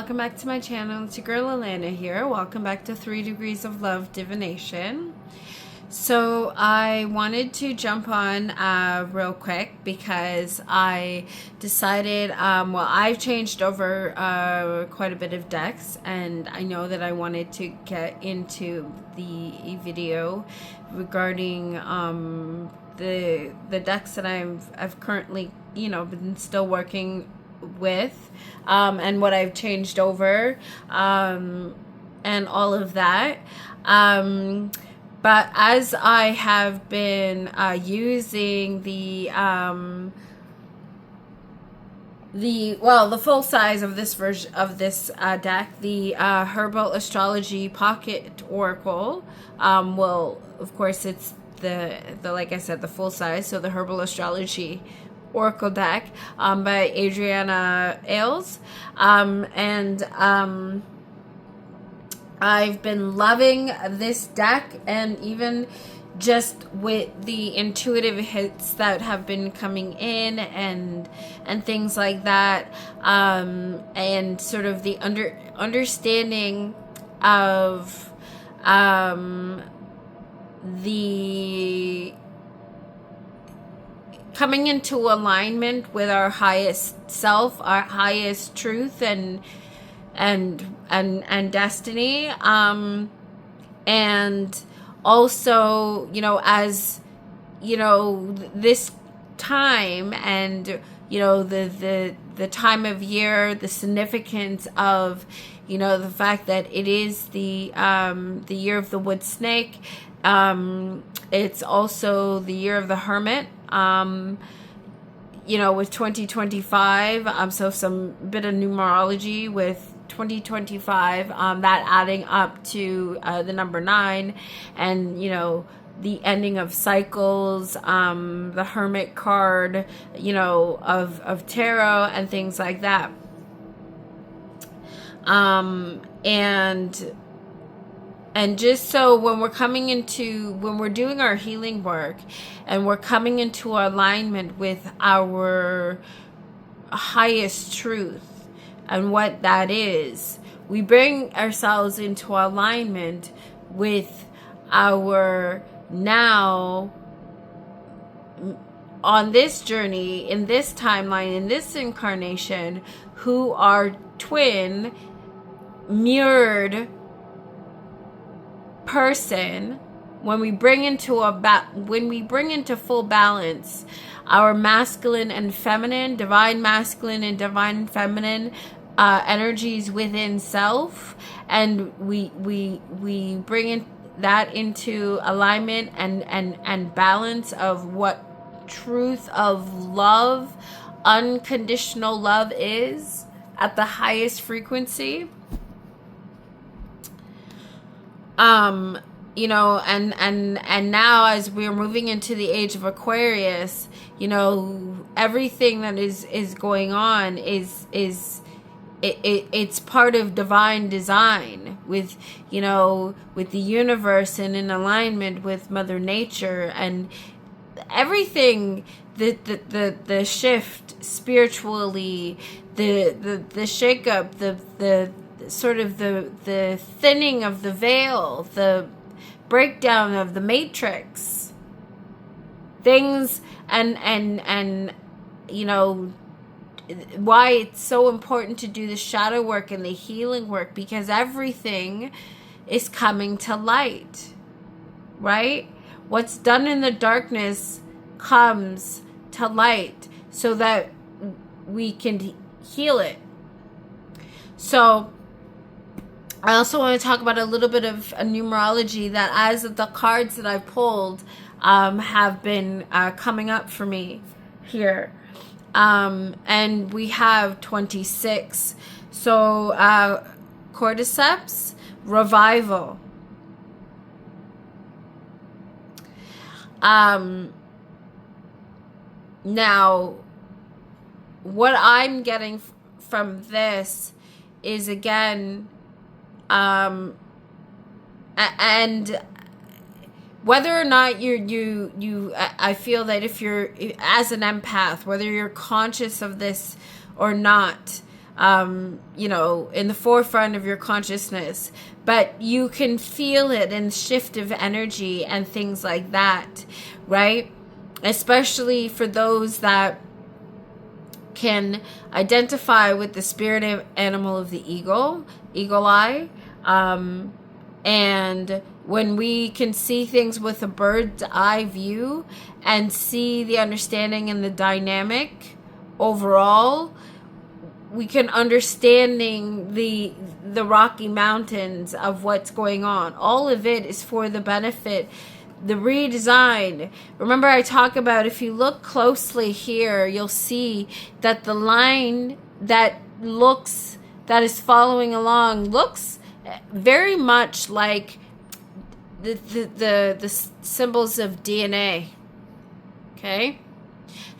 welcome back to my channel. It's your girl Alana here. Welcome back to 3 Degrees of Love Divination. So I wanted to jump on real quick because I decided, I've changed over quite a bit of decks, and I know that I wanted to get into the video regarding the decks that I've currently, been still working with, and what I've changed over, and all of that. But as I have been using the full size of this version of this deck, the Herbal Astrology Pocket Oracle, of course it's the like I said, the full size, so the Herbal Astrology Oracle deck by Adriana Ailes, and I've been loving this deck, and even just with the intuitive hits that have been coming in and things like that, and sort of the understanding of the coming into alignment with our highest self, our highest truth, and destiny, and also, as this time, and the time of year, the significance of the fact that it is the year of the wood snake. It's also the year of the hermit, with 2025, so some bit of numerology with 2025, that adding up to the number 9, and the ending of cycles, the hermit card, of tarot and things like that, and just so when we're doing our healing work, and we're coming into alignment with our highest truth and what that is, we bring ourselves into alignment with our now, on this journey, in this timeline, in this incarnation, who are twin mirrored person. When we bring into full balance our masculine and feminine, divine masculine and divine feminine energies within self, and we bring that into alignment and balance of what truth of love, unconditional love is at the highest frequency. And now, as we're moving into the age of Aquarius, everything that is going on it's part of divine design with with the universe, and in alignment with Mother Nature, and everything, the shift spiritually, the shakeup, the sort of the thinning of the veil, the breakdown of the matrix, things, and why it's so important to do the shadow work and the healing work, because everything is coming to light, right? What's done in the darkness comes to light so that we can heal it. So I also want to talk about a little bit of a numerology that, as the cards that I've pulled have been coming up for me here. And we have 26. So cordyceps, revival. Now, what I'm getting from this is, again, and whether or not I feel that if you're, as an empath, whether you're conscious of this or not, in the forefront of your consciousness, but you can feel it in shift of energy and things like that, right? Especially for those that can identify with the spirit animal of the eagle eye. And when we can see things with a bird's eye view and see the understanding and the dynamic overall, we can understanding the Rocky Mountains of what's going on. All of it is for the benefit, the redesign. Remember, I talk about, if you look closely here, you'll see that the line that is following along looks very much like the symbols of DNA. Okay?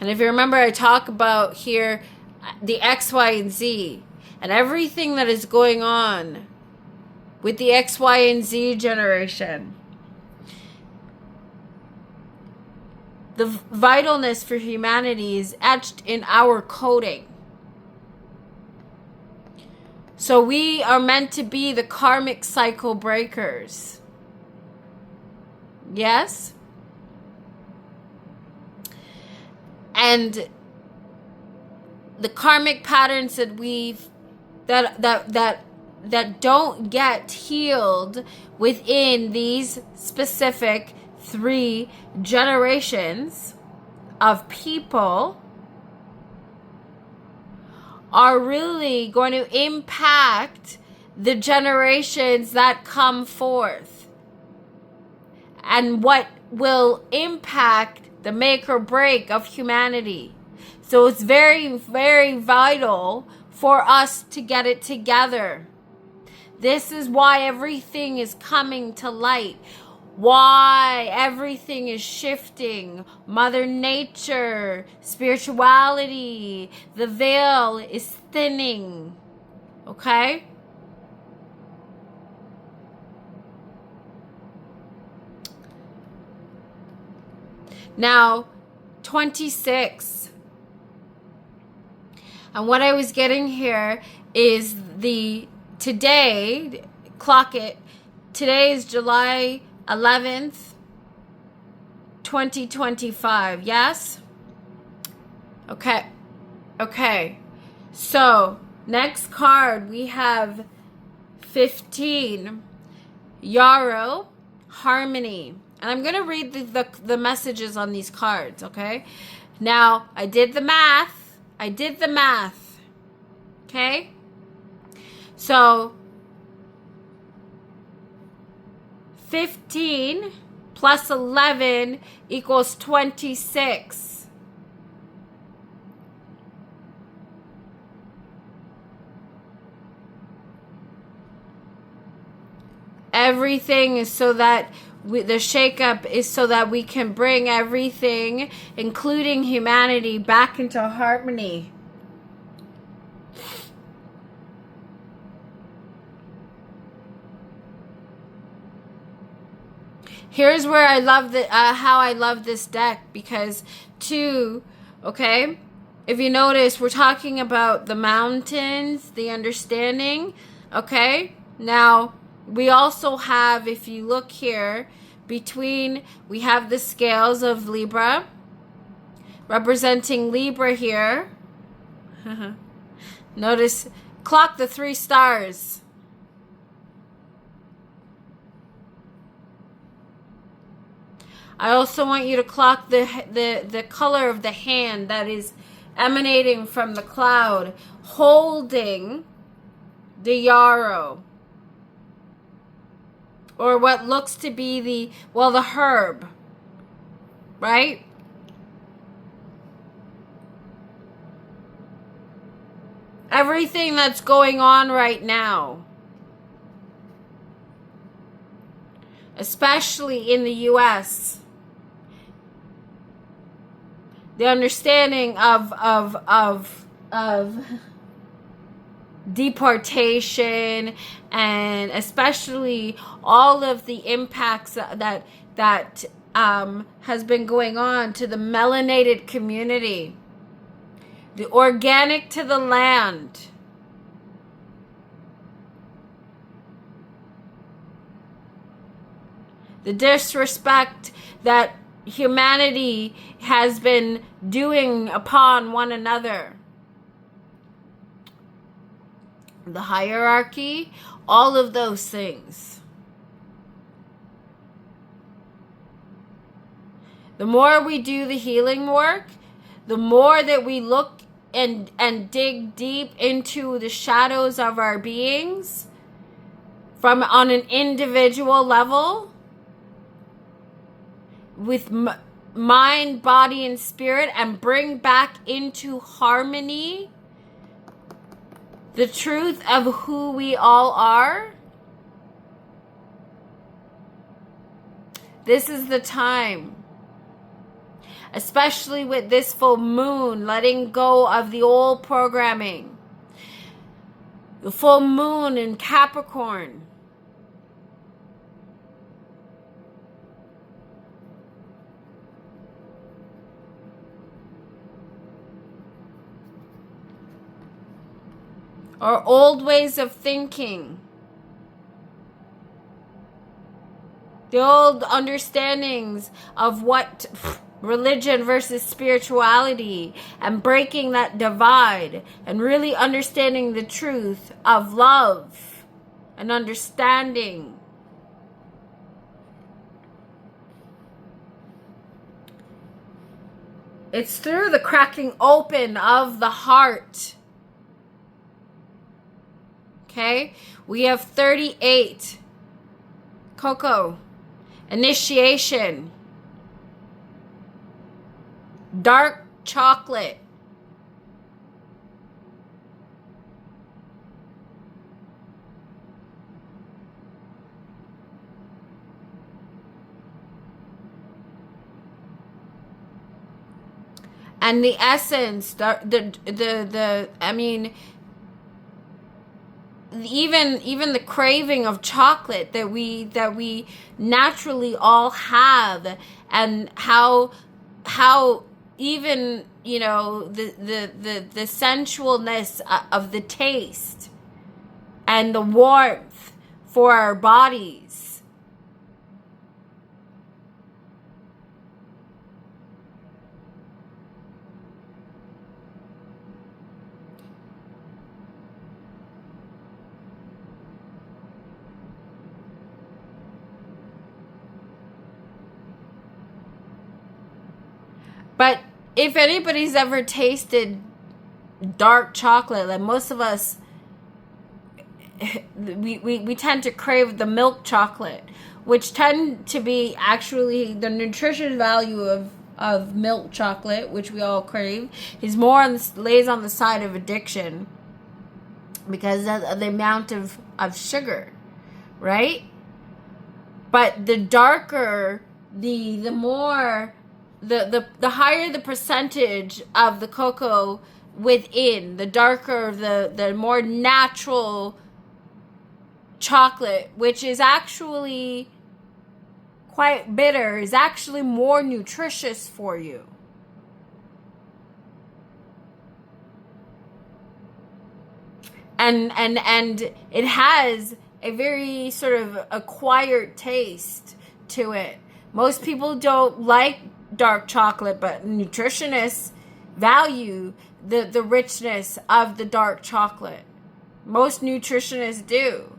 And if you remember, I talk about here the X, Y, and Z, and everything that is going on with the X, Y, and Z generation. The vitalness for humanity is etched in our coding. So we are meant to be the karmic cycle breakers. Yes? And the karmic patterns that that don't get healed within these specific 3 generations of people are really going to impact the generations that come forth, and what will impact the make or break of humanity. So it's very, very vital for us to get it together. This is why everything is coming to light. Why everything is shifting. Mother Nature, spirituality, the veil is thinning. Okay? Now, 26. And what I was getting here is today, clock it, today is July 11th, 2025, yes? Okay. So, next card, we have 15, Yarrow, Harmony. And I'm going to read the messages on these cards, okay? Now, I did the math. Okay? So, 15 plus 11 equals 26. Everything is so that the shakeup is so that we can bring everything, including humanity, back into harmony. Here's where I love how I love this deck, because okay, if you notice, we're talking about the mountains, the understanding, okay? Now, we also have, if you look here, we have the scales of Libra, representing Libra here. Notice, clock the 3 stars. I also want you to clock the color of the hand that is emanating from the cloud, holding the yarrow. Or what looks to be the herb. Right? Everything that's going on right now, especially in the U.S., the understanding of deportation, and especially all of the impacts that has been going on to the melanated community, the organic to the land, the disrespect that humanity has been doing upon one another, the hierarchy, all of those things. The more we do the healing work, the more that we look and dig deep into the shadows of our beings from on an individual level, with mind, body, and spirit, and bring back into harmony the truth of who we all are, this is the time. Especially with this full moon, letting go of the old programming. The full moon in Capricorn. Or old ways of thinking. The old understandings of what religion versus spirituality, and breaking that divide and really understanding the truth of love and understanding. It's through the cracking open of the heart. Okay? We have 38. Coco. Initiation. Dark chocolate. And the essence, I mean, even the craving of chocolate that we naturally all have, and how even, you know, the sensualness of the taste and the warmth for our bodies. But if anybody's ever tasted dark chocolate, like most of us, we tend to crave the milk chocolate, which tend to be actually the nutrition value of milk chocolate, which we all crave, is more lays on the side of addiction because of the amount of sugar, right? But the darker, the more, the higher the percentage of the cocoa within, the darker, the more natural chocolate, which is actually quite bitter, is actually more nutritious for you. And it has a very sort of acquired taste to it. Most people don't like dark chocolate, but nutritionists value the richness of the dark chocolate. Most nutritionists do.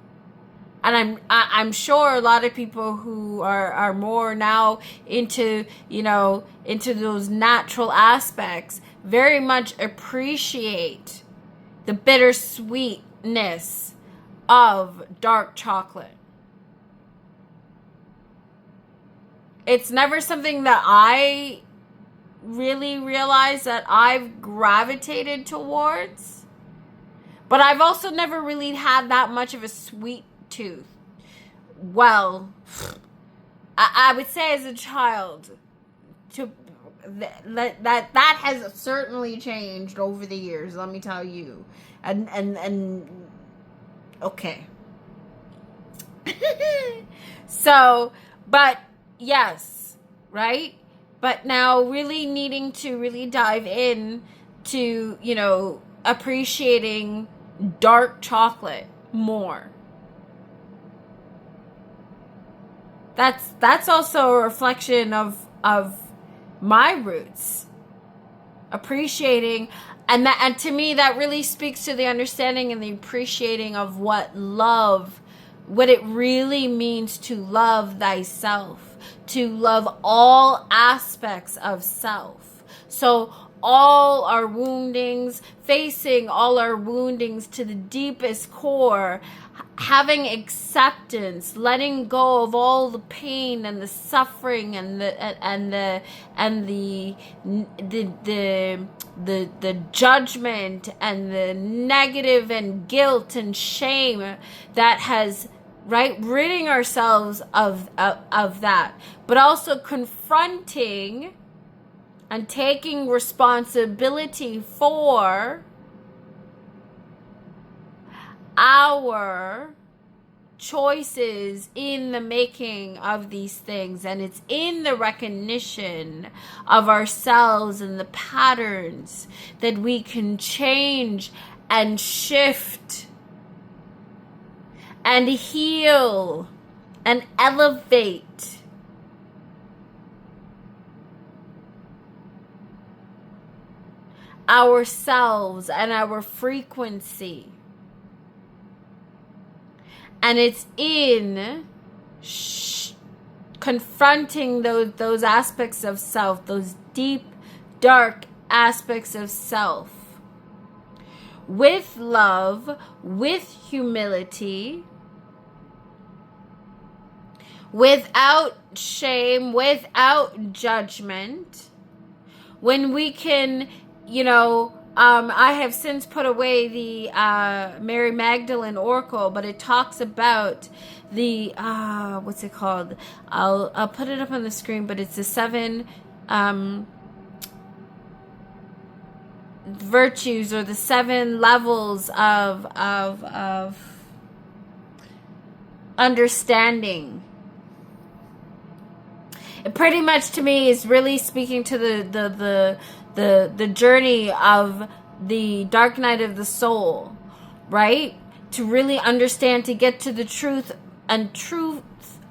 And I'm sure a lot of people who are more now into, you know, into those natural aspects very much appreciate the bittersweetness of dark chocolate. It's never something that I really realized that I've gravitated towards. But I've also never really had that much of a sweet tooth. Well, I would say as a child, that has certainly changed over the years, let me tell you. And okay. So, but yes, right? But now really needing to really dive in to, you know, appreciating dark chocolate more. That's also a reflection of my roots. Appreciating, and to me that really speaks to the understanding and the appreciating of what it really means to love thyself, to love all aspects of self. So all our woundings, facing all our woundings to the deepest core, having acceptance, letting go of all the pain and the suffering and the judgment and the negative and guilt and shame that has, right, ridding ourselves of that, but also confronting and taking responsibility for our choices in the making of these things. And it's in the recognition of ourselves and the patterns that we can change and shift and heal and elevate ourselves and our frequency. And it's in confronting those aspects of self, those deep, dark aspects of self, with love, with humility, without shame, without judgment. When we can, I have since put away the Mary Magdalene Oracle, but it talks about the, what's it called? I'll put it up on the screen, but it's the 7 virtues, or the 7 levels of understanding. It pretty much, to me, is really speaking to the journey of the dark night of the soul, right? To really understand, to get to the truth and truth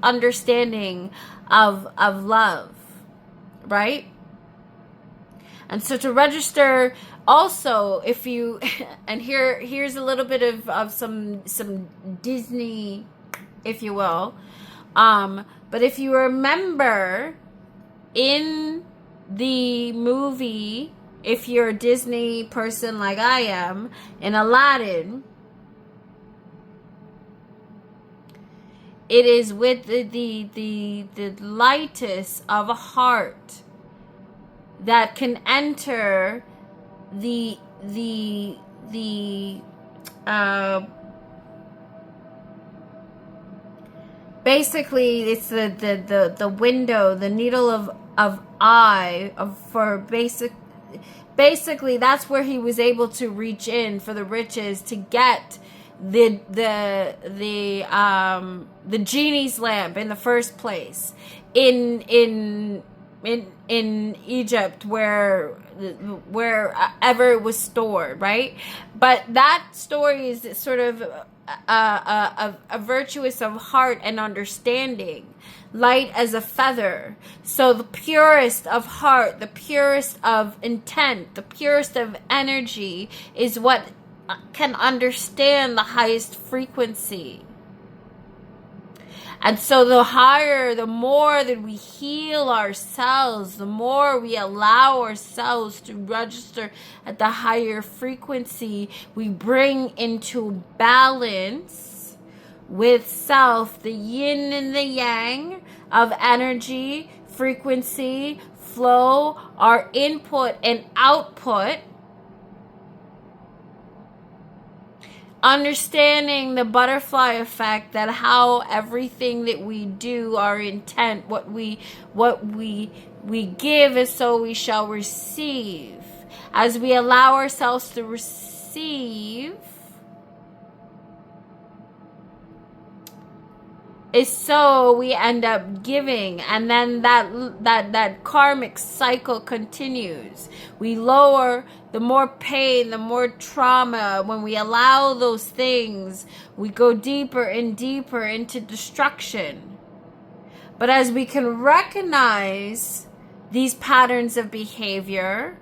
understanding of love, right? And so to register also, if you, and here's a little bit of some Disney, if you will, but if you remember in the movie, if you're a Disney person like I am, in Aladdin, it is with the lightest of a heart that can enter basically it's the window, the needle of eye for basically that's where he was able to reach in for the riches, to get the genie's lamp in the first place in Egypt, wherever it was stored, right? But that story is sort of a virtuous of heart and understanding, light as a feather. So the purest of heart, the purest of intent, the purest of energy is what can understand the highest frequency. And so the higher, the more that we heal ourselves, the more we allow ourselves to register at the higher frequency, we bring into balance with self the yin and the yang of energy, frequency, flow, our input and output. Understanding the butterfly effect, that how everything that we do, our intent, what we give is so we shall receive. As we allow ourselves to receive, is so we end up giving, and then that karmic cycle continues. We lower, the more pain, the more trauma. When we allow those things, we go deeper and deeper into destruction. But as we can recognize these patterns of behavior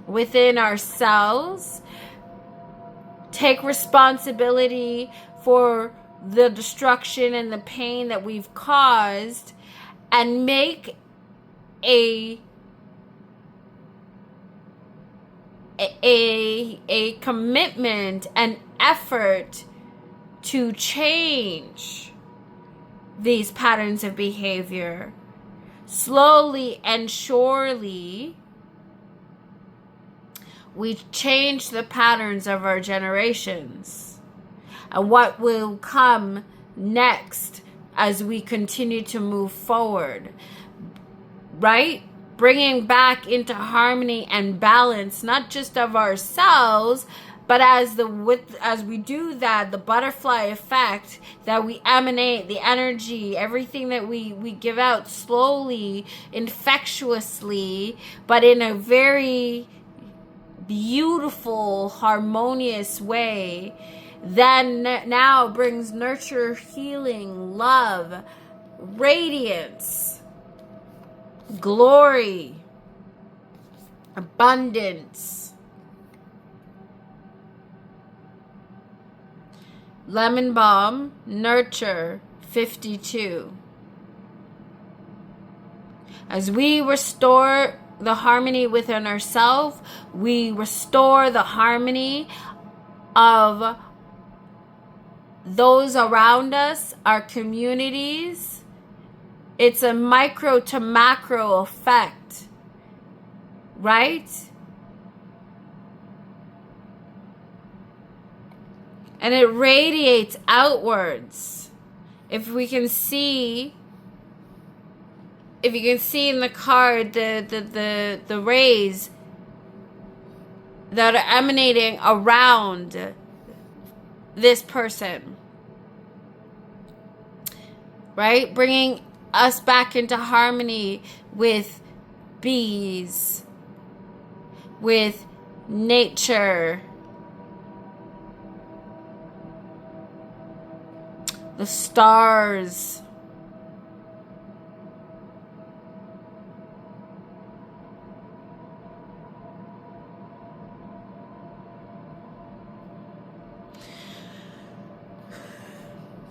within ourselves, take responsibility for the destruction and the pain that we've caused, and make a commitment and effort to change these patterns of behavior, slowly and surely we change the patterns of our generations. And what will come next as we continue to move forward, right? Bringing back into harmony and balance, not just of ourselves, but as we do that, the butterfly effect, that we emanate, the energy, everything that we give out slowly, infectiously, but in a very beautiful, harmonious way, then now brings nurture, healing, love, radiance, glory, abundance. Lemon Balm, Nurture, 52. As we restore the harmony within ourselves, we restore the harmony of those around us, our communities. It's a micro to macro effect, right? And it radiates outwards. If you can see in the card the rays that are emanating around this person, right? Bringing us back into harmony with bees, with nature, the stars,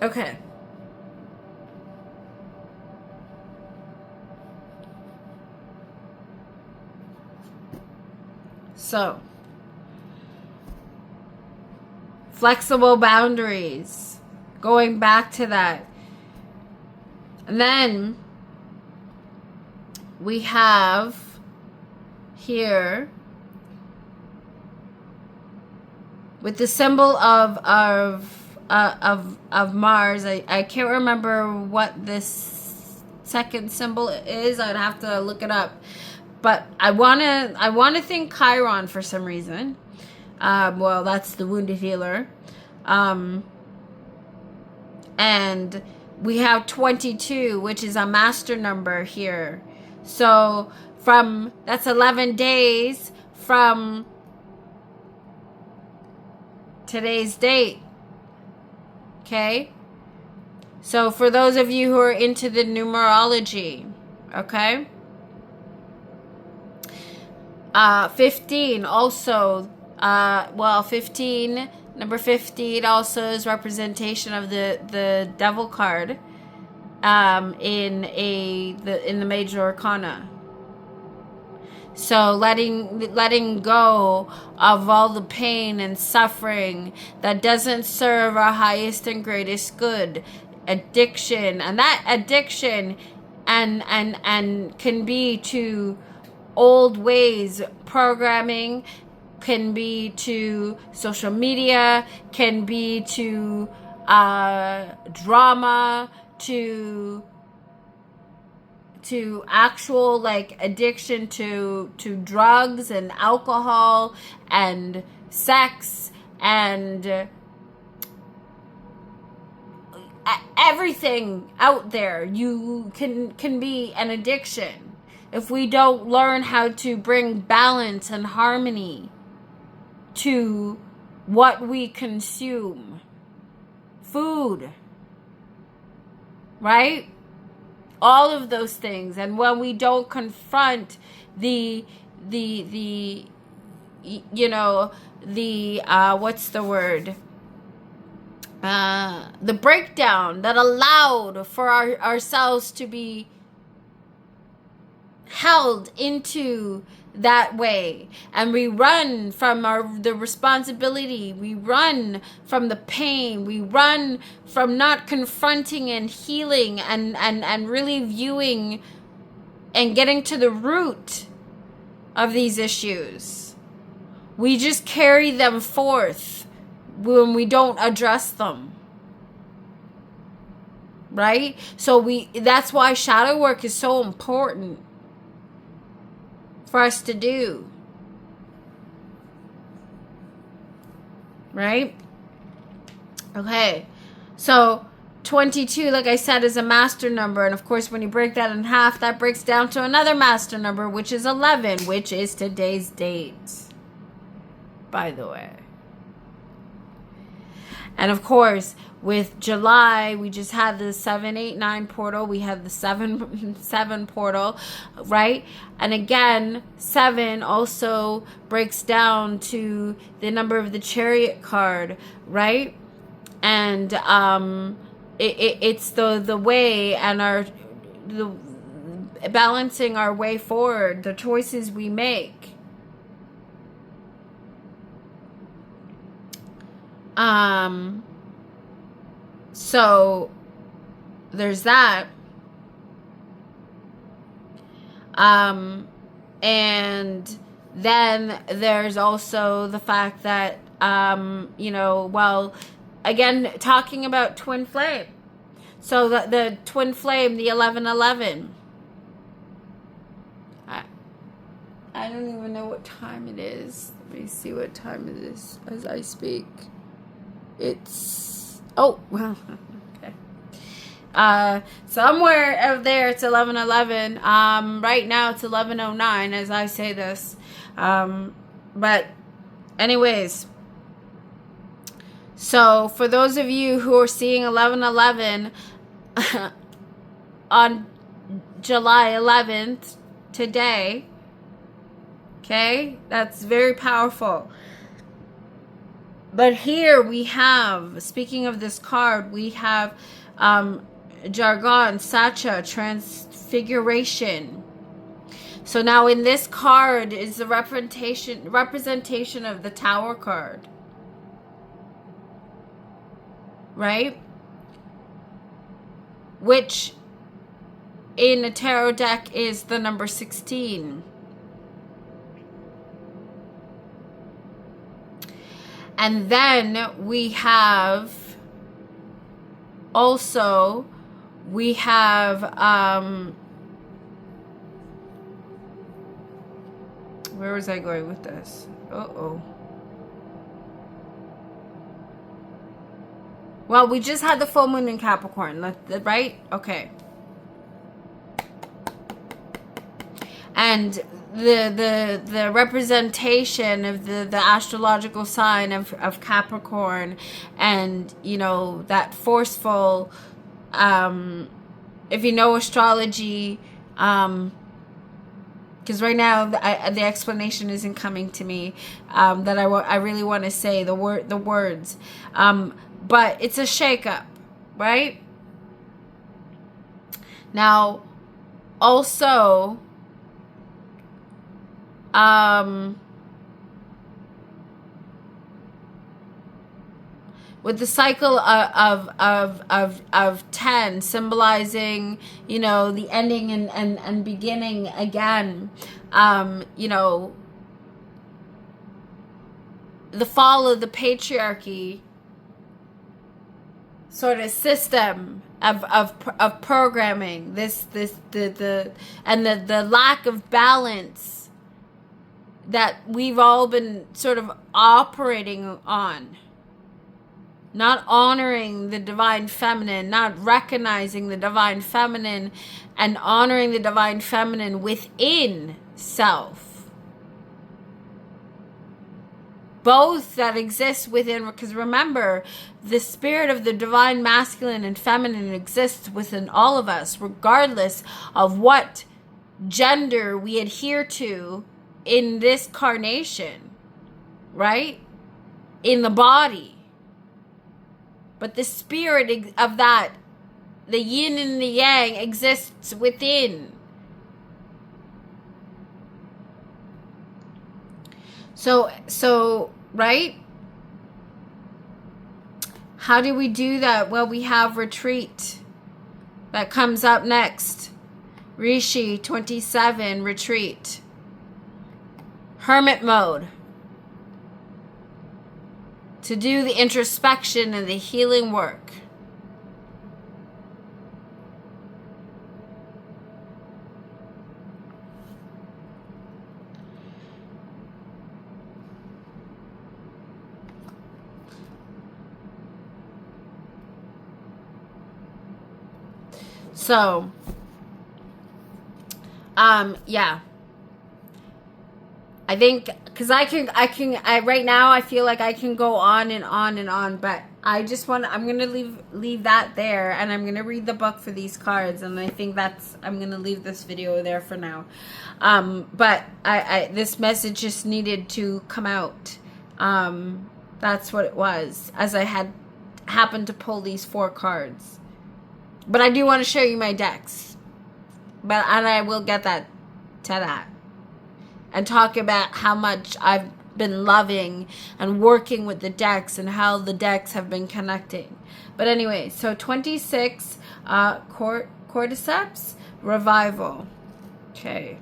okay. So, flexible boundaries, going back to that. And then we have here with the symbol of Mars. I can't remember what this second symbol is. I'd have to look it up. But I wanna think Chiron for some reason. Well, that's the wounded healer. And we have 22, which is a master number here. So that's 11 days from today's date. Okay? So for those of you who are into the numerology, okay? 15 also, 15, number 15 also is representation of the devil card in the major arcana. So letting go of all the pain and suffering that doesn't serve our highest and greatest good, addiction, and that addiction and can be to old ways, programming, can be to social media, can be to drama, to actual like addiction to drugs and alcohol and sex and everything out there. You can be an addiction if we don't learn how to bring balance and harmony to what we consume. Food, right? all of those things. And when we don't confront the you know, the what's the word, the breakdown that allowed for ourselves to be held into that way, and we run from the responsibility, we run from the pain, we run from not confronting and healing and really viewing and getting to the root of these issues. We just carry them forth when we don't address them. Right? So that's why shadow work is so important for us to do. Right? Okay. So 22, like I said, is a master number. And of course, when you break that in half, that breaks down to another master number, which is 11, which is today's date, by the way. And of course, with July, we just had the 789 portal. We had the 7 portal, right? And again, 7 also breaks down to the number of the Chariot card, right? And it's the way and the balancing our way forward, the choices we make. So there's that. And then there's also the fact that, you know, well, again, talking about twin flame. So the twin flame, the 1111. I don't even know what time it is. Let me see what time it is as I speak. It's, oh, well, okay. Somewhere out there it's 11:11. Right now it's 11:09 as I say this. But anyways, so for those of you who are seeing 11:11 on July 11th today, okay, that's very powerful. But here we have, speaking of this card, we have Jargon, Sacha, Transfiguration. So now in this card is the representation of the Tower card. Right? Which in a tarot deck is the number 16. And then we have also, we have, where was I going with this? Uh-oh. Well, we just had the full moon in Capricorn, right? Okay. And the representation of the astrological sign of Capricorn, and you know, that forceful, if you know astrology, because right now the explanation isn't coming to me, that I really want to say the words, but it's a shakeup, right? Now also, with the cycle of 10 symbolizing, you know, the ending and beginning again, you know, the fall of the patriarchy sort of system of programming, the lack of balance that we've all been sort of operating on, not honoring the divine feminine, not recognizing the divine feminine and honoring the divine feminine within self. both that exist within, because remember, the spirit of the divine masculine and feminine exists within all of us, regardless of what gender we adhere to in this carnation, right? In the body. But the spirit of that, the yin and the yang, exists within. So, right? How do we do that? Well, we have retreat. That comes up next. Rishi 27, retreat. Hermit mode. To do the introspection and the healing work. So, yeah. I think, because I right now I feel like I can go on and on and on, but I'm going to leave that there, and I'm going to read the book for these cards, and I think I'm going to leave this video there for now. But this message just needed to come out. That's what it was, as I happened to pull these 4 cards. But I do want to show you my decks. And I will get to that. And talk about how much I've been loving and working with the decks and how the decks have been connecting. But anyway, so 26, cordyceps, revival. Okay.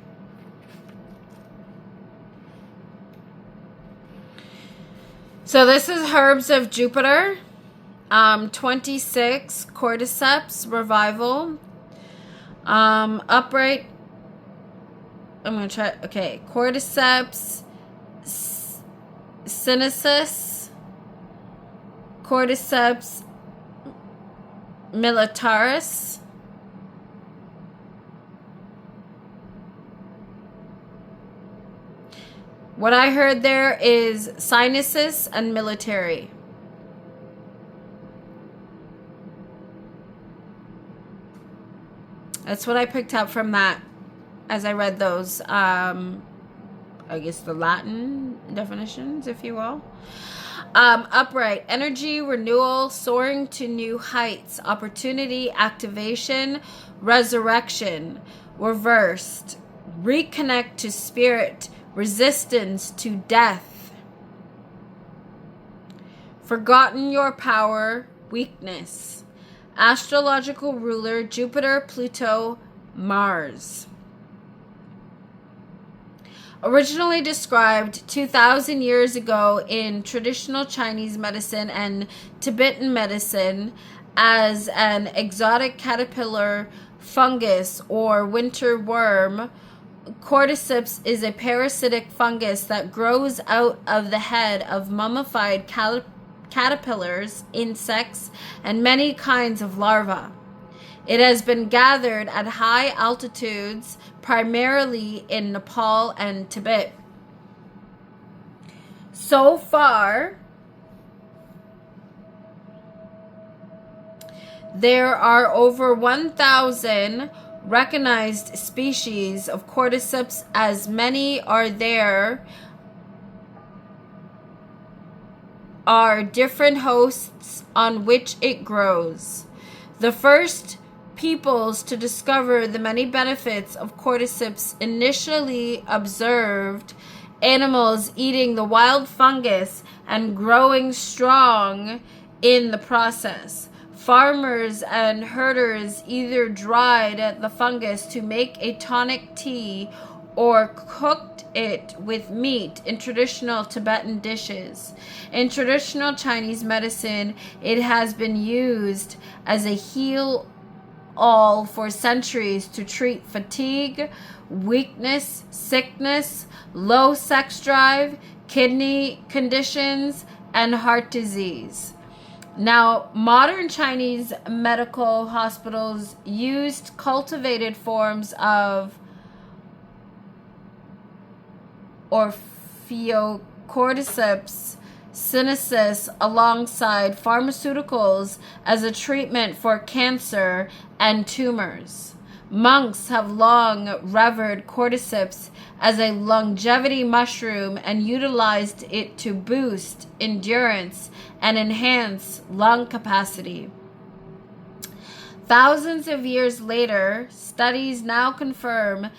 So this is herbs of Jupiter. 26, cordyceps, revival. Upright. I'm going to try. Okay. Cordyceps, sinensis, cordyceps militaris. What I heard there is sinuses and military. That's what I picked up from that as I read those, I guess the Latin definitions, if you will. Upright, energy, renewal, soaring to new heights, opportunity, activation, resurrection. Reversed, reconnect to spirit, resistance to death. Forgotten your power, weakness. Astrological ruler, Jupiter, Pluto, Mars. Originally described 2,000 years ago in traditional Chinese medicine and Tibetan medicine as an exotic caterpillar, fungus, or winter worm, cordyceps is a parasitic fungus that grows out of the head of mummified caterpillars, insects, and many kinds of larvae. It has been gathered at high altitudes, primarily in Nepal and Tibet. So far, there are over 1,000 recognized species of cordyceps. As many are different hosts on which it grows. The first peoples to discover the many benefits of cordyceps initially observed animals eating the wild fungus and growing strong in the process. Farmers and herders either dried the fungus to make a tonic tea or cooked it with meat in traditional Tibetan dishes. In traditional Chinese medicine, it has been used as a heal-all for centuries to treat fatigue, weakness, sickness, low sex drive, kidney conditions, and heart disease. Now, modern Chinese medical hospitals used cultivated forms of cordyceps sinensis alongside pharmaceuticals as a treatment for cancer and tumors. Monks have long revered cordyceps as a longevity mushroom and utilized it to boost endurance and enhance lung capacity. Thousands of years later, studies now confirm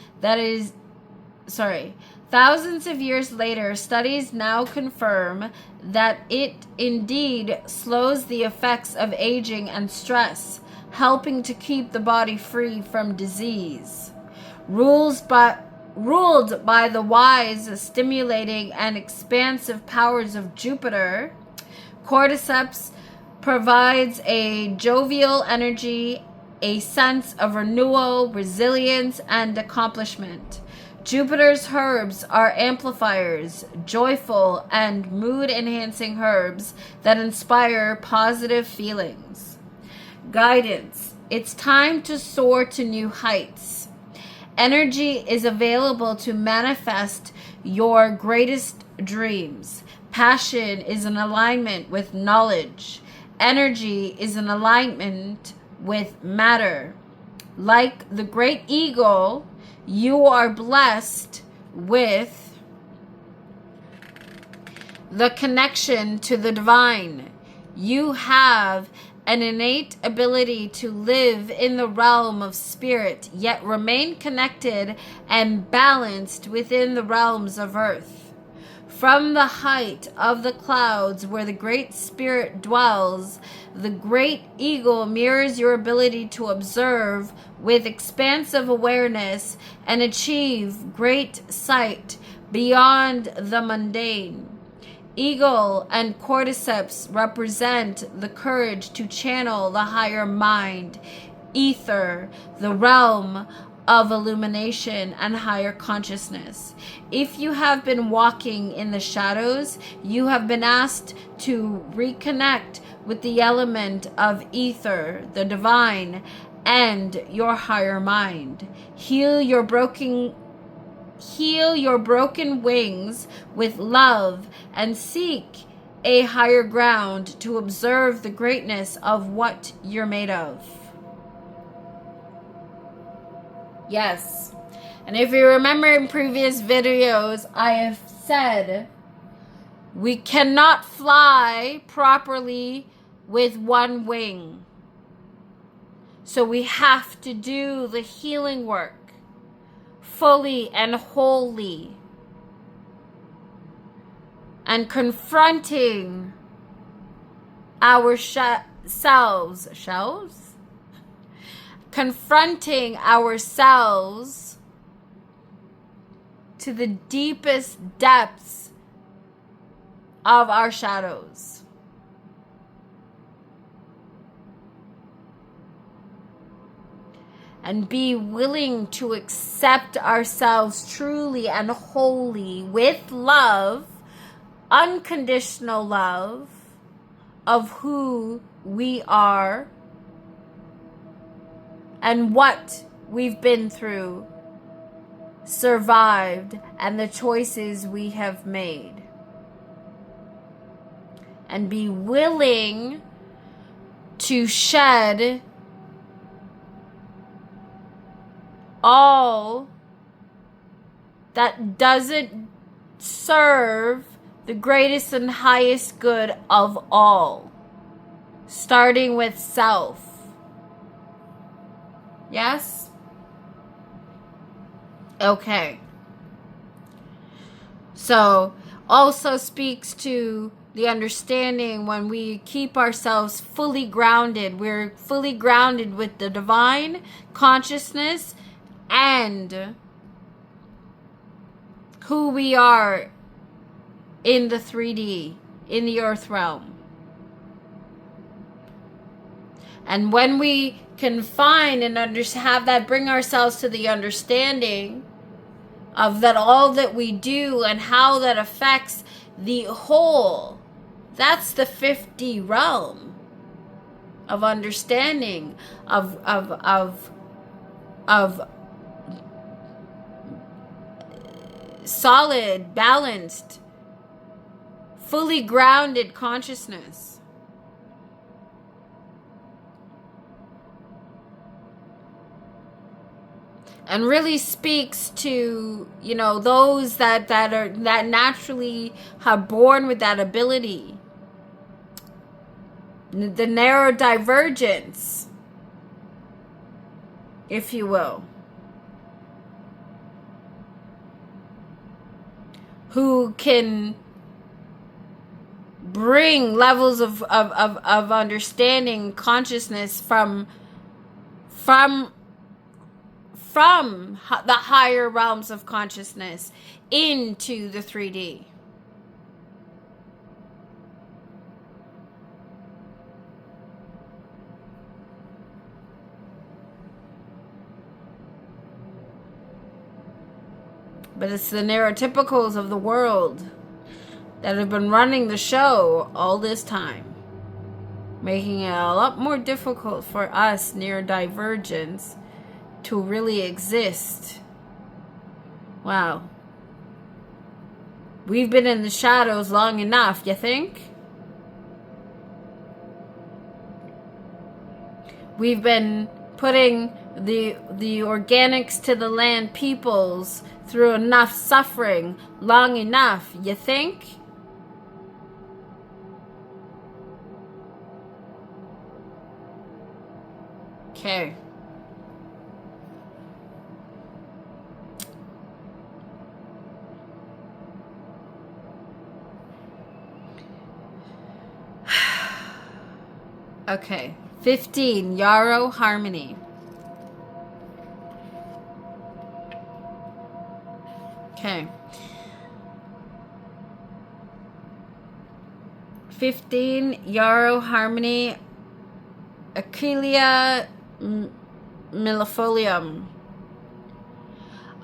that it indeed slows the effects of aging and stress, helping to keep the body free from disease. Ruled by the wise, stimulating, and expansive powers of Jupiter, cordyceps provides a jovial energy, a sense of renewal, resilience, and accomplishment. Jupiter's herbs are amplifiers, joyful and mood-enhancing herbs that inspire positive feelings. Guidance. It's time to soar to new heights. Energy is available to manifest your greatest dreams. Passion is in alignment with knowledge. Energy is in alignment with matter. Like the great eagle, you are blessed with the connection to the divine. You have an innate ability to live in the realm of spirit, yet remain connected and balanced within the realms of earth. From the height of the clouds where the Great Spirit dwells, the great eagle mirrors your ability to observe with expansive awareness and achieve great sight beyond the mundane. Eagle and cordyceps represent the courage to channel the higher mind, ether, the realm of illumination and higher consciousness. If you have been walking in the shadows, you have been asked to reconnect with the element of ether, the divine, and your higher mind. Heal your broken wings with love and seek a higher ground to observe the greatness of what you're made of. Yes. And if you remember in previous videos, I have said we cannot fly properly with one wing. So we have to do the healing work fully and wholly. And confronting our confronting ourselves to the deepest depths of our shadows. And be willing to accept ourselves truly and wholly with love, unconditional love of who we are and what we've been through, survived, and the choices we have made. And be willing to shed all that doesn't serve the greatest and highest good of all, starting with self. Yes? Okay. So, also speaks to the understanding when we keep ourselves fully grounded. We're fully grounded with the divine consciousness and who we are in the 3D, in the earth realm. And when we can find and have that, bring ourselves to the understanding of that all that we do and how that affects the whole, that's the 5D realm of understanding, of solid, balanced fully grounded consciousness. And really speaks to, you know, those that naturally are born with that ability. The neurodivergence, if you will. Who can bring levels of understanding, consciousness from the higher realms of consciousness into the 3D. But it's the neurotypicals of the world that have been running the show all this time, making it a lot more difficult for us neurodivergents to really exist. Wow. We've been in the shadows long enough, you think? We've been putting the organics to the land peoples through enough suffering long enough, you think? Okay. Okay. 15, Yarrow Harmony. Okay. 15, Yarrow Harmony, Achillea millefolium.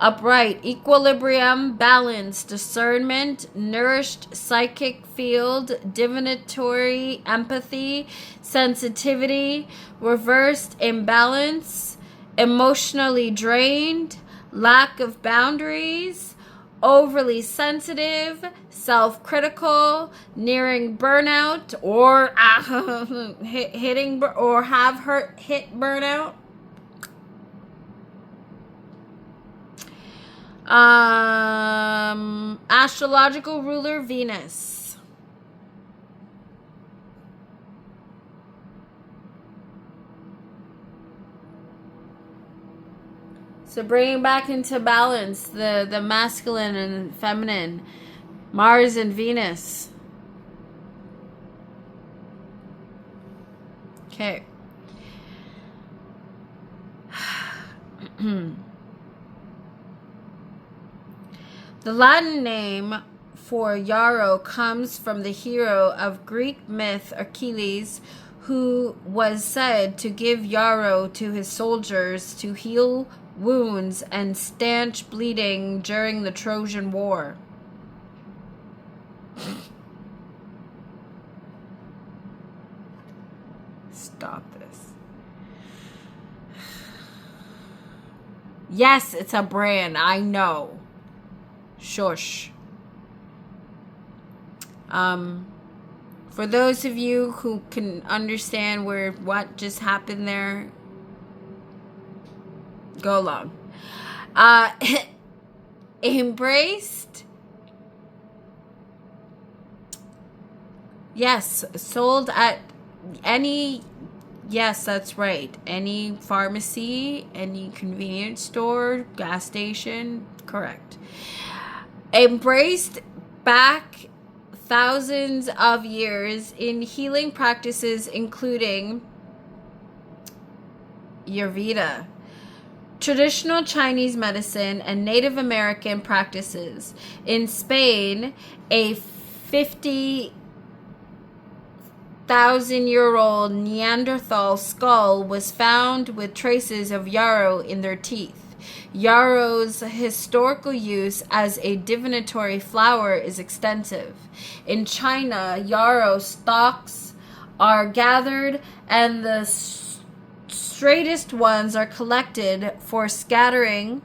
Upright, equilibrium, balance, discernment, nourished psychic field, divinatory, empathy, sensitivity, reversed imbalance, emotionally drained, lack of boundaries, overly sensitive, self-critical, nearing burnout, or hitting or have hit burnout. Astrological ruler Venus. So bringing back into balance the masculine and feminine, Mars and Venus. Okay. The Latin name for Yarrow comes from the hero of Greek myth Achilles, who was said to give yarrow to his soldiers to heal wounds and stanch bleeding during the Trojan War. Stop this. Yes, it's a brand, I know. Shush. For those of you who can understand what just happened there, go along. Embraced. Yes, sold at any, yes, that's right. Any pharmacy, any convenience store, gas station, correct. Embraced back thousands of years in healing practices, including Ayurveda, traditional Chinese medicine, and Native American practices. In Spain, a 50,000-year-old Neanderthal skull was found with traces of yarrow in their teeth. Yarrow's historical use as a divinatory flower is extensive. In China, yarrow stalks are gathered and the straightest ones are collected for scattering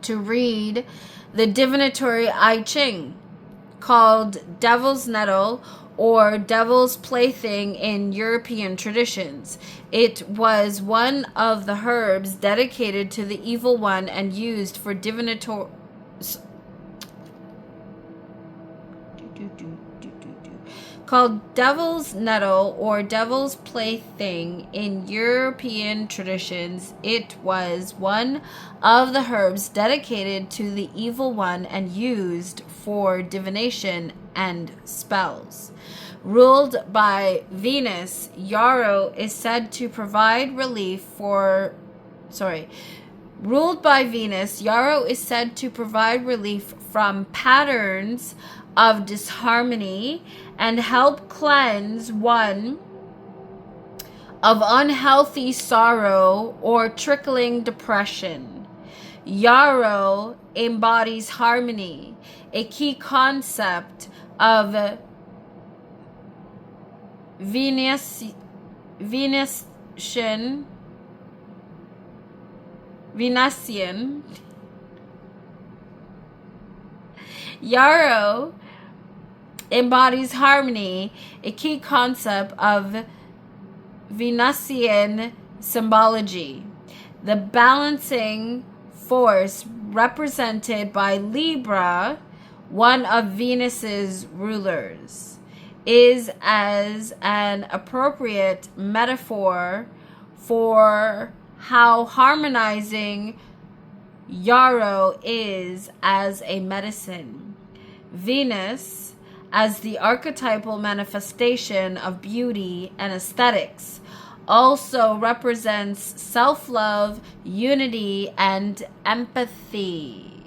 to read the divinatory I Ching called devil's nettle or devil's plaything in European traditions. It was one of the herbs dedicated to the evil one and used for divinatory... Called devil's nettle or devil's plaything in European traditions, it was one of the herbs dedicated to the evil one and used for divination and spells. Ruled by Venus, yarrow is said to provide relief for... Ruled by Venus, yarrow is said to provide relief from patterns of disharmony and help cleanse one of unhealthy sorrow or trickling depression. Yarrow embodies harmony, a key concept of Venetian. Yarrow embodies harmony, a key concept of Venusian symbology. The balancing force represented by Libra, one of Venus's rulers, is as an appropriate metaphor for how harmonizing yarrow is as a medicine. Venus, as the archetypal manifestation of beauty and aesthetics, also represents self-love, unity, and empathy.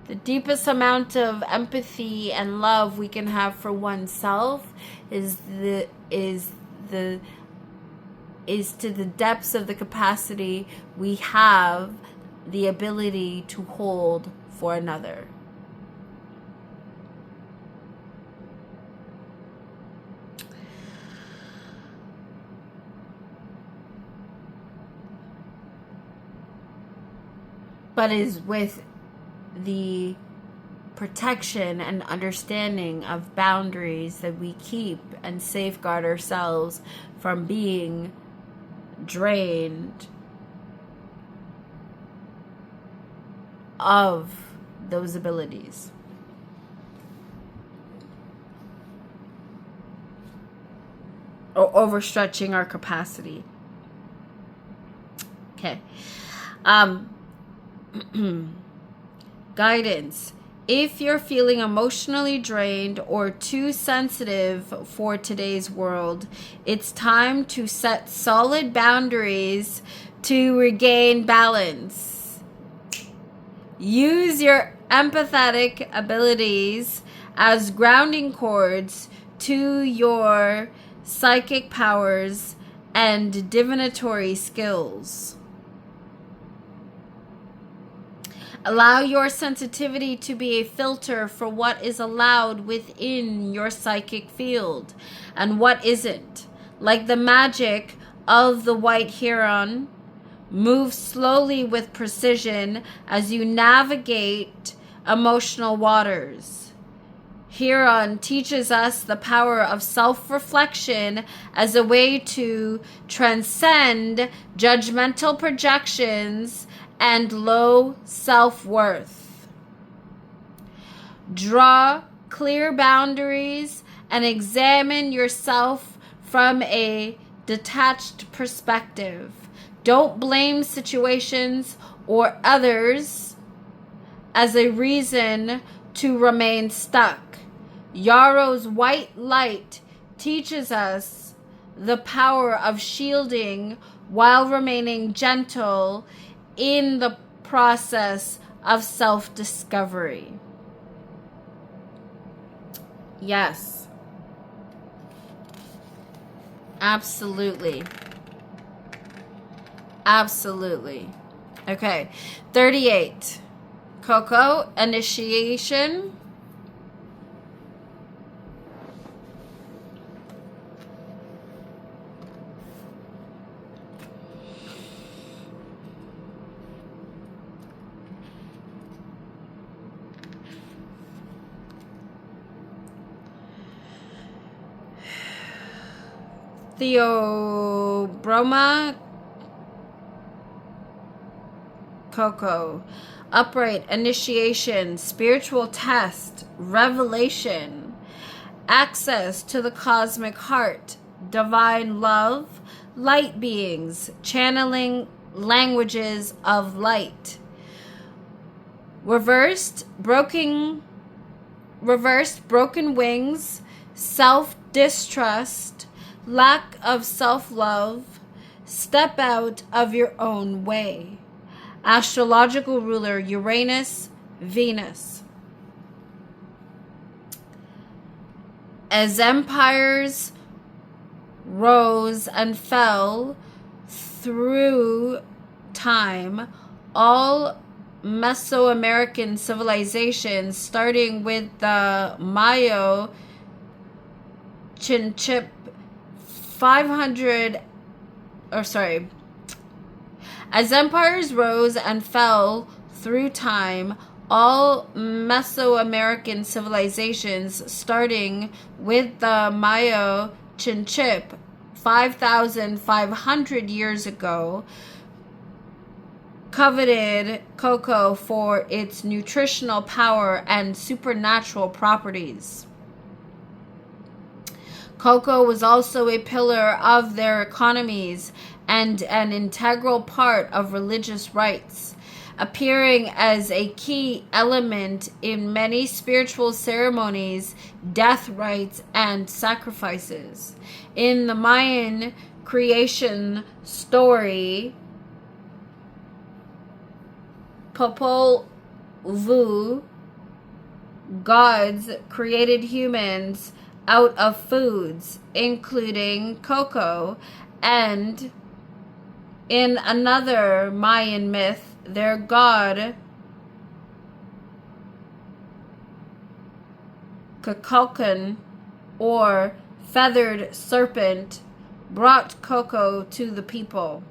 The deepest amount of empathy and love we can have for oneself is to the depths of the capacity we have the ability to hold for another. But is with the protection and understanding of boundaries that we keep and safeguard ourselves from being drained of those abilities. Or overstretching our capacity. Okay. Guidance. If you're feeling emotionally drained or too sensitive for today's world, it's time to set solid boundaries to regain balance. Use your empathetic abilities as grounding cords to your psychic powers and divinatory skills. Allow your sensitivity to be a filter for what is allowed within your psychic field and what isn't. Like the magic of the white heron, move slowly with precision as you navigate emotional waters. Heron teaches us the power of self-reflection as a way to transcend judgmental projections and low self-worth. Draw clear boundaries and examine yourself from a detached perspective. Don't blame situations or others as a reason to remain stuck. Yarrow's white light teaches us the power of shielding while remaining gentle in the process of self-discovery. Yes. Absolutely. Absolutely. Okay. 38. Coco, initiation. Theobroma cocoa. Upright, initiation, spiritual test, revelation, access to the cosmic heart, divine love, light beings, channeling languages of light. Reversed, broken wings, self-distrust, lack of self-love, step out of your own way. Astrological ruler Uranus, Venus. As empires rose and fell through time, all Mesoamerican civilizations, starting with the Mayo Chinchip 500, as empires rose and fell through time, all Mesoamerican civilizations, starting with the Mayo Chinchip 5,500 years ago, coveted cocoa for its nutritional power and supernatural properties. Cocoa was also a pillar of their economies and an integral part of religious rites, appearing as a key element in many spiritual ceremonies, death rites, and sacrifices. In the Mayan creation story, Popol Vuh, gods created humans out of foods, including cocoa, and in another Mayan myth, their god Kukulkan, or feathered serpent, brought cocoa to the people.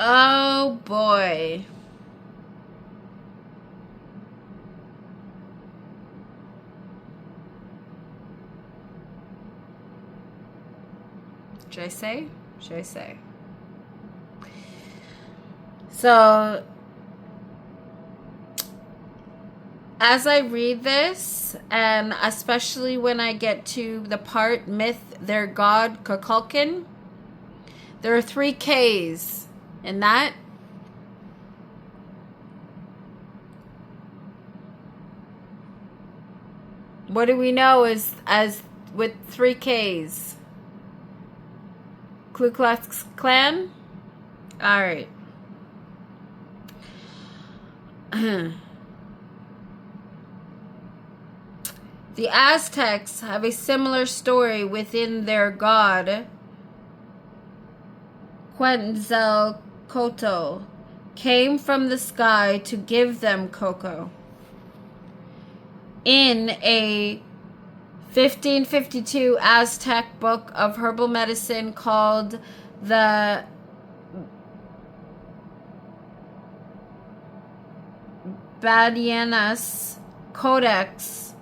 Oh boy. Should I say? So, as I read this, and especially when I get to the part myth, their god Kukulkan, there are 3 K's in that. What do we know as with 3 K's? Ku Klux Klan? All right. The Aztecs have a similar story within their god Quetzalcoatl came from the sky to give them cocoa. In a 1552 Aztec book of herbal medicine called the Badianas Codex,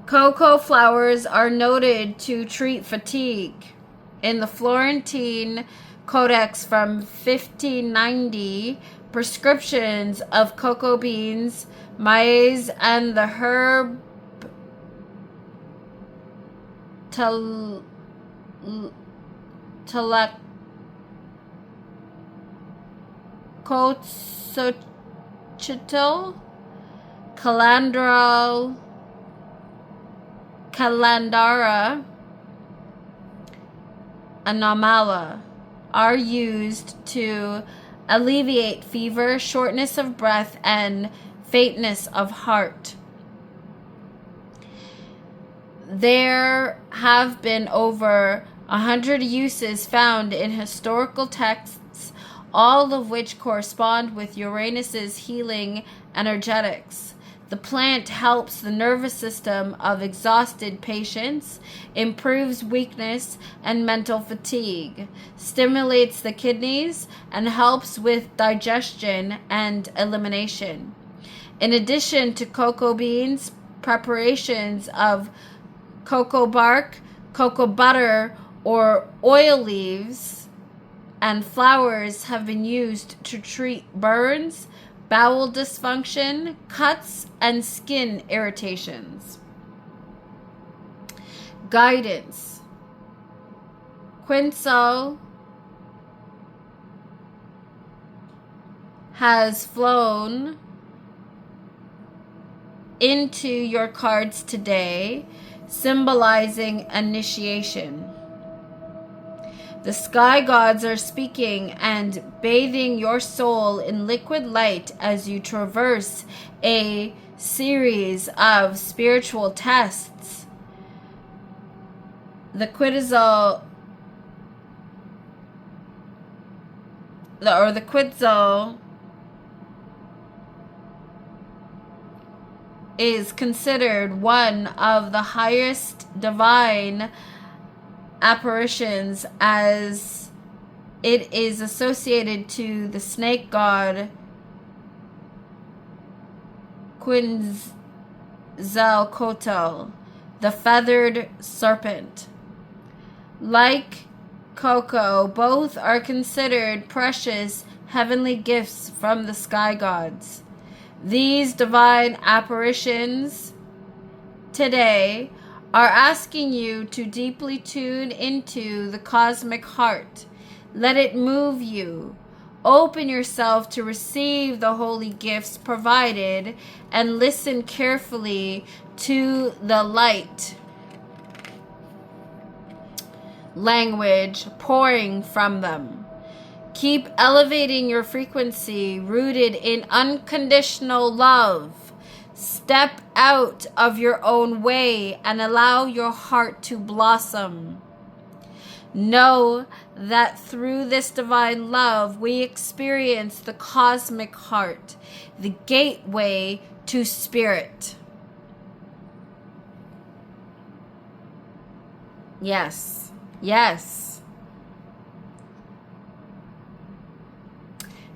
cocoa flowers are noted to treat fatigue. In the Florentine Codex from 1590, prescriptions of cocoa beans, maize, and the herb Tlacochitl, Calandara, Anomala are used to alleviate fever, shortness of breath, and faintness of heart. There have been over 100 uses found in historical texts, all of which correspond with Uranus's healing energetics. The plant helps the nervous system of exhausted patients, improves weakness and mental fatigue, stimulates the kidneys, and helps with digestion and elimination. In addition to cocoa beans, preparations of cocoa bark, cocoa butter, or oil leaves and flowers have been used to treat burns, bowel dysfunction, cuts, and skin irritations. Guidance. Quinzel has flown into your cards today, symbolizing initiation. The sky gods are speaking and bathing your soul in liquid light as you traverse a series of spiritual tests. The Quetzal is considered one of the highest divine apparitions, as it is associated to the snake god Quetzalcoatl, the feathered serpent. Like cocoa, both are considered precious heavenly gifts from the sky gods. These divine apparitions today are asking you to deeply tune into the cosmic heart. Let it move you. Open yourself to receive the holy gifts provided and listen carefully to the light language pouring from them. Keep elevating your frequency rooted in unconditional love. Step out of your own way and allow your heart to blossom. Know that through this divine love, we experience the cosmic heart, the gateway to spirit. Yes, yes.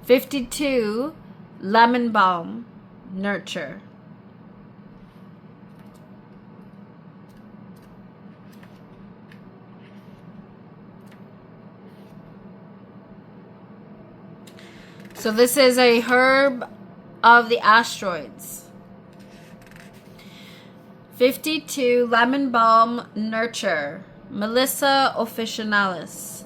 52, lemon balm, nurture. So this is a herb of the asteroids. 52, lemon balm, nurture. Melissa officinalis.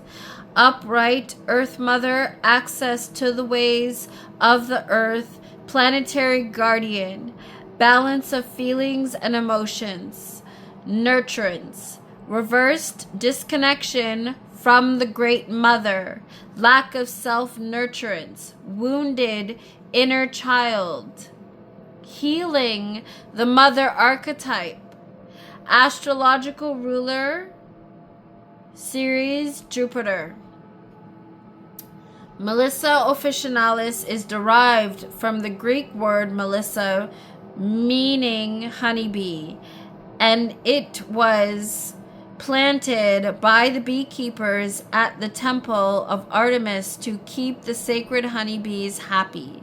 Upright Earth Mother, access to the ways of the earth, planetary guardian, balance of feelings and emotions, nurturance, reversed disconnection from the Great Mother, lack of self-nurturance, wounded inner child, healing the mother archetype, astrological ruler, Ceres, Jupiter. Melissa officinalis is derived from the Greek word melissa, meaning honeybee, and it was planted by the beekeepers at the temple of Artemis to keep the sacred honeybees happy.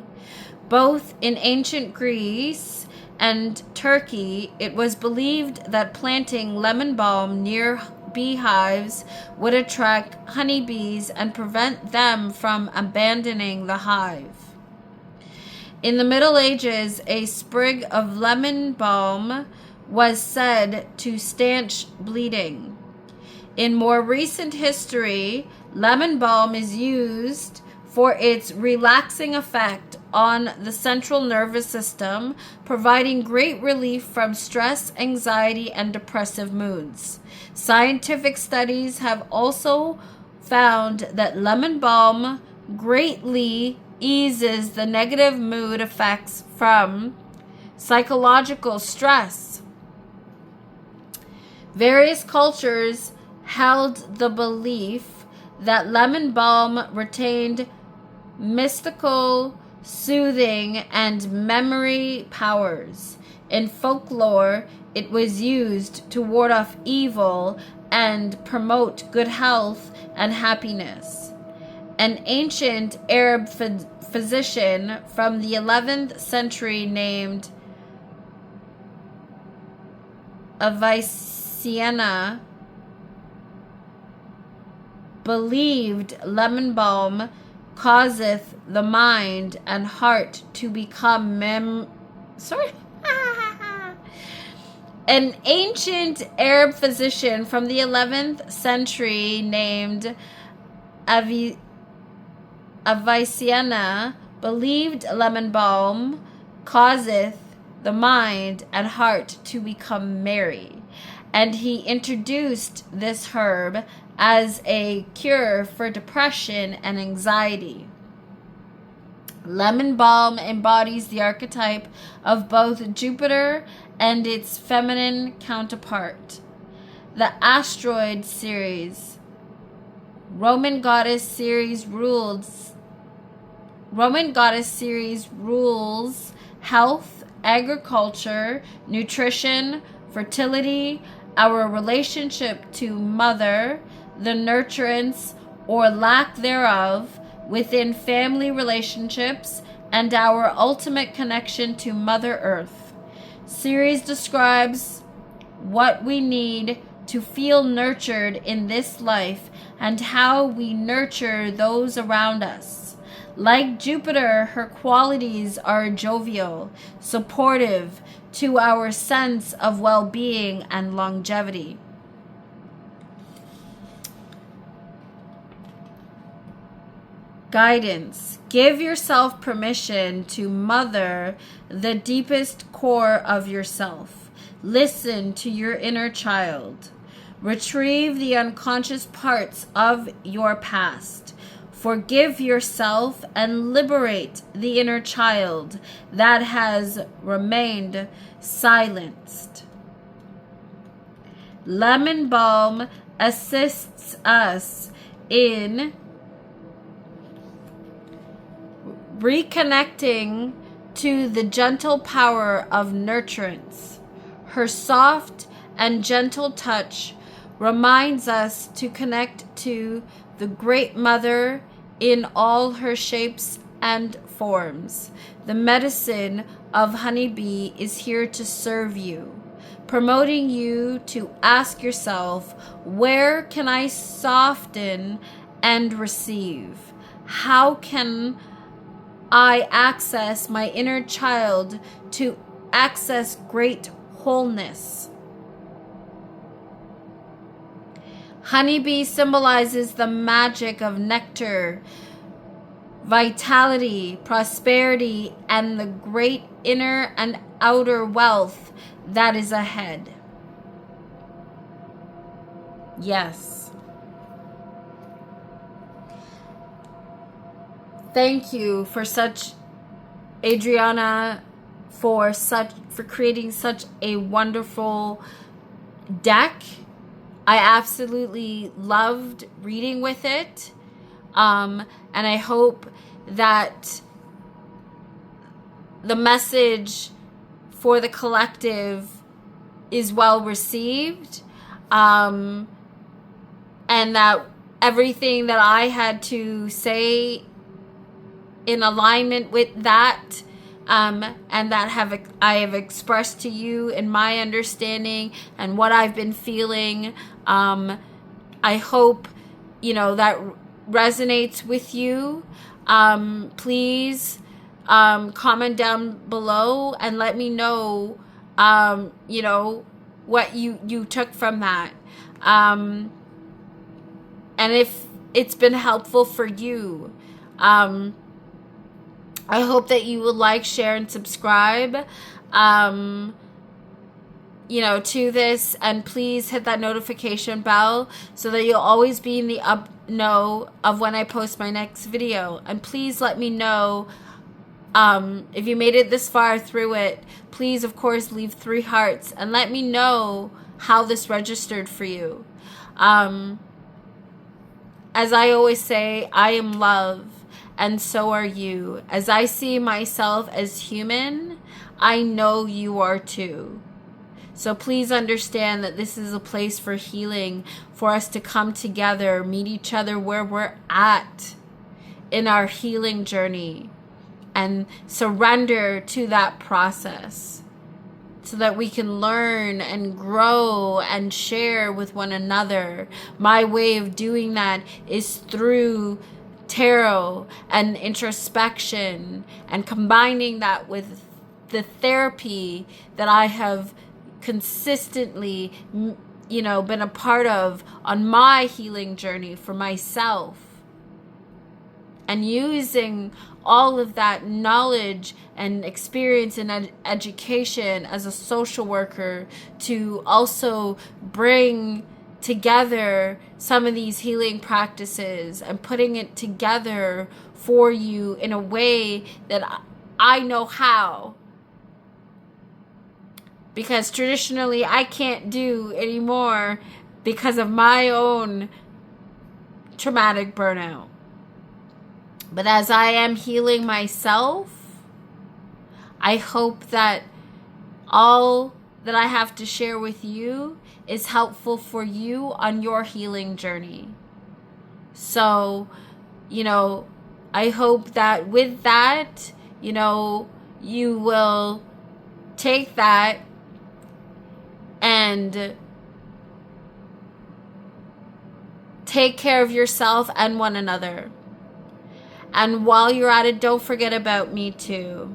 Both in ancient Greece and Turkey, it was believed that planting lemon balm near beehives would attract honeybees and prevent them from abandoning the hive. In the Middle Ages, a sprig of lemon balm was said to stanch bleeding. In more recent history, lemon balm is used for its relaxing effect on the central nervous system, providing great relief from stress, anxiety, and depressive moods. Scientific studies have also found that lemon balm greatly eases the negative mood effects from psychological stress. Various cultures held the belief that lemon balm retained mystical soothing, and memory powers. In folklore, it was used to ward off evil and promote good health and happiness. An ancient Arab physician from the 11th century named Avicenna believed lemon balm causeth the mind and heart to become An ancient Arab physician from the 11th century named Avicenna believed lemon balm causeth the mind and heart to become merry, and he introduced this herb as a cure for depression and anxiety. Lemon balm embodies the archetype of both Jupiter and its feminine counterpart. The asteroid series, Roman goddess series rules health, agriculture, nutrition, fertility, our relationship to mother, the nurturance or lack thereof within family relationships, and our ultimate connection to Mother Earth. Series describes what we need to feel nurtured in this life and how we nurture those around us. Like Jupiter, her qualities are jovial, supportive to our sense of well-being and longevity. Guidance. Give yourself permission to mother the deepest core of yourself. Listen to your inner child. Retrieve the unconscious parts of your past. Forgive yourself and liberate the inner child that has remained silenced. Lemon balm assists us in reconnecting to the gentle power of nurturance. Her soft and gentle touch reminds us to connect to the Great Mother in all her shapes and forms. The medicine of honeybee is here to serve you, promoting you to ask yourself, where can I soften and receive? How can I access my inner child to access great wholeness? Honeybee symbolizes the magic of nectar, vitality, prosperity, and the great inner and outer wealth that is ahead. Yes. Thank you for Adriana, for creating such a wonderful deck. I absolutely loved reading with it. And I hope that the message for the collective is well received. And that everything that I had to say in alignment with that, and that I have expressed to you in my understanding and what I've been feeling. I hope, that resonates with you. Please comment down below and let me know, what you took from that. And if it's been helpful for you. I hope that you will like, share, and subscribe, to this. And please hit that notification bell so that you'll always be in the know of when I post my next video. And please let me know, if you made it this far through it, please, of course, leave 3 hearts and let me know how this registered for you. As I always say, I am love. and so are you. As I see myself as human, I know you are too. So please understand that this is a place for healing, for us to come together, meet each other where we're at in our healing journey, and surrender to that process so that we can learn and grow and share with one another. My way of doing that is through tarot and introspection, and combining that with the therapy that I have consistently, been a part of on my healing journey for myself, and using all of that knowledge and experience and education as a social worker to also bring together some of these healing practices and putting it together for you in a way that I know how. Because traditionally I can't do anymore because of my own traumatic burnout. But as I am healing myself, I hope that all that I have to share with you is helpful for you on your healing journey. So, I hope that with that, you will take that and take care of yourself and one another. And while you're at it, don't forget about me too.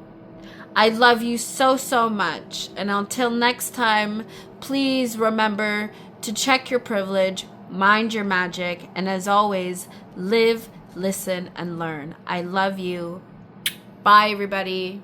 I love you so, so much. And until next time, please remember to check your privilege, mind your magic, and as always, live, listen, and learn. I love you. Bye, everybody.